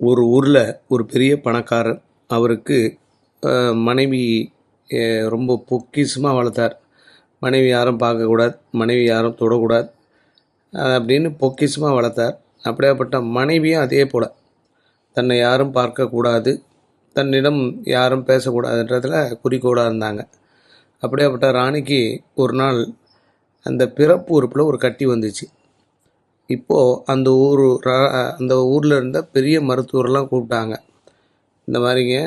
ஒரு ஊரில் ஒரு பெரிய பணக்காரர். அவருக்கு மனைவி ரொம்ப பொக்கிஷமாக வளர்த்தார். மனைவி யாரும் பார்க்கக்கூடாது, மனைவி யாரும் தொடக்கூடாது அப்படின்னு பொக்கிஷமாக வளர்த்தார். அப்படியாப்பட்ட மனைவியும் அதே போல் தன்னை யாரும் பார்க்கக்கூடாது, தன்னிடம் யாரும் பேசக்கூடாதுன்றதில் குறிக்கோளாக இருந்தாங்க. அப்படியாப்பட்ட ராணிக்கு ஒரு நாள் அந்த பிறப்பு உறுப்பில் ஒரு கட்டி வந்துச்சு. இப்போது அந்த ஊரில் இருந்த பெரிய மருத்துவரெலாம் கூப்பிட்டாங்க. இந்த மாதிரிங்க,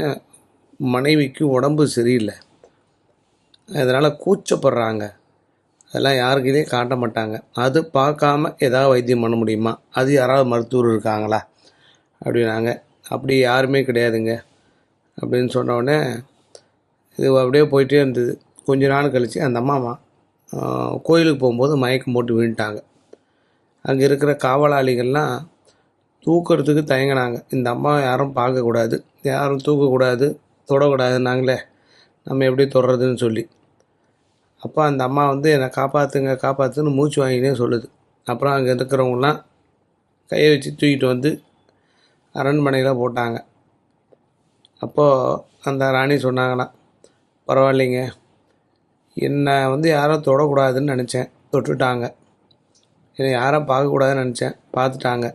மனைவிக்கு உடம்பு சரியில்லை, அதனால் கூச்சப்படுறாங்க, அதெல்லாம் யாருக்கிட்டே காட்ட மாட்டாங்க, அது பார்க்காம ஏதாவது வைத்தியம் பண்ண முடியுமா, அது யாராவது மருத்துவர் இருக்காங்களா அப்படின்னாங்க. அப்படி யாருமே கிடையாதுங்க அப்படின்னு சொன்னோடனே இது அப்படியே போயிட்டே இருந்தது. கொஞ்ச நாள் கழித்து அந்த அம்மா கோயிலுக்கு போகும்போது மயக்கம் போட்டு விழுந்துட்டாங்க. அங்கே இருக்கிற காவலாளிகள்லாம் தூக்கிறதுக்கு தயங்கினாங்க. இந்த அம்மா யாரும் பார்க்கக்கூடாது, யாரும் தூக்கக்கூடாது, தொடக்கூடாதுன்னாங்களே, நம்ம எப்படி தொடுறதுன்னு சொல்லி. அப்போ அந்த அம்மா என்னை காப்பாற்றுங்க காப்பாற்றுன்னு மூச்சு வாங்கினே சொல்லுது. அப்புறம் அங்கே இருக்கிறவங்களாம் கையை வச்சு தூக்கிட்டு அரண்மனையில் போட்டாங்க. அப்போது அந்த ராணி சொன்னாங்களாம், பரவாயில்லைங்க, என்னை யாரும் தொடக்கூடாதுன்னு நினச்சேன், தொட்டுட்டாங்க. என்னை யாரும் பார்க்கக்கூடாதுன்னு நினச்சேன், பார்த்துட்டாங்க.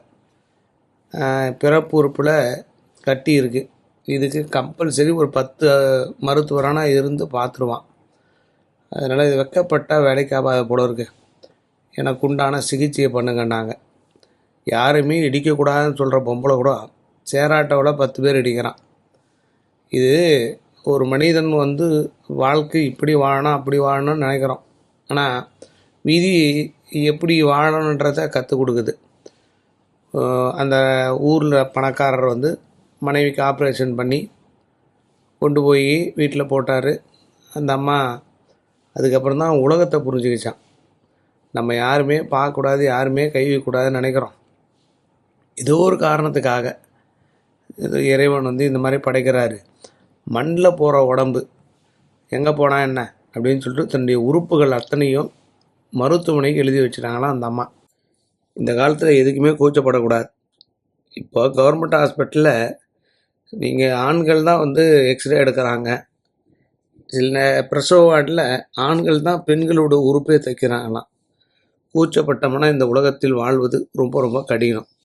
பிறப்பு உறுப்பில் கட்டி இருக்குது, இதுக்கு கம்பல்சரி ஒரு 10 மருத்துவரான இருந்து பார்த்துருவான். அதனால் இது வெக்கப்பட்டால் வேலைக்கு ஆகாத போல இருக்கு, எனக்கு உண்டான சிகிச்சையை பண்ணுங்கன்னாங்க. யாருமே இடிக்கக்கூடாதுன்னு சொல்கிற பொம்பளை கூட சேராட்டவில் 10 பேர் இடிக்கிறான். இது ஒரு மனிதன் வாழ்க்கை இப்படி வாழணும் அப்படி வாழணும்னு நினைக்கிறோம், ஆனால் விதி எப்படி வாழணுன்றதை கற்றுக் கொடுக்குது. அந்த ஊரில் பணக்காரர் மனைவிக்கு ஆப்ரேஷன் பண்ணி கொண்டு போய் வீட்டில் போட்டார். அந்த அம்மா அதுக்கப்புறம் தான் உலகத்தை புரிஞ்சுக்கிச்சான். நம்ம யாருமே பார்க்கக்கூடாது, யாருமே கை வைக்கக்கூடாதுன்னு நினைக்கிறோம். ஏதோ ஒரு காரணத்துக்காக இது இறைவன் இந்த மாதிரி படைக்கிறாரு. மண்ணில் போகிற உடம்பு எங்கே போனால் என்ன அப்படின்னு சொல்லிட்டு தன்னுடைய உறுப்புகள் அத்தனையும் மருத்துவமனைக்கு எழுதி வச்சுட்டாங்களாம் அந்த அம்மா. இந்த காலத்தில் எதுக்குமே கூச்சப்படக்கூடாது. இப்போ கவர்மெண்ட் ஹாஸ்பிட்டலில் நீங்கள் ஆண்கள் தான் எக்ஸ்ரே எடுக்கிறாங்க. சில பிரசவ வார்டில் ஆண்கள் தான் பெண்களோட உறுப்பே தைக்கிறாங்களாம். கூச்சப்பட்டோம்னா இந்த உலகத்தில் வாழ்வது ரொம்ப ரொம்ப கடினம்.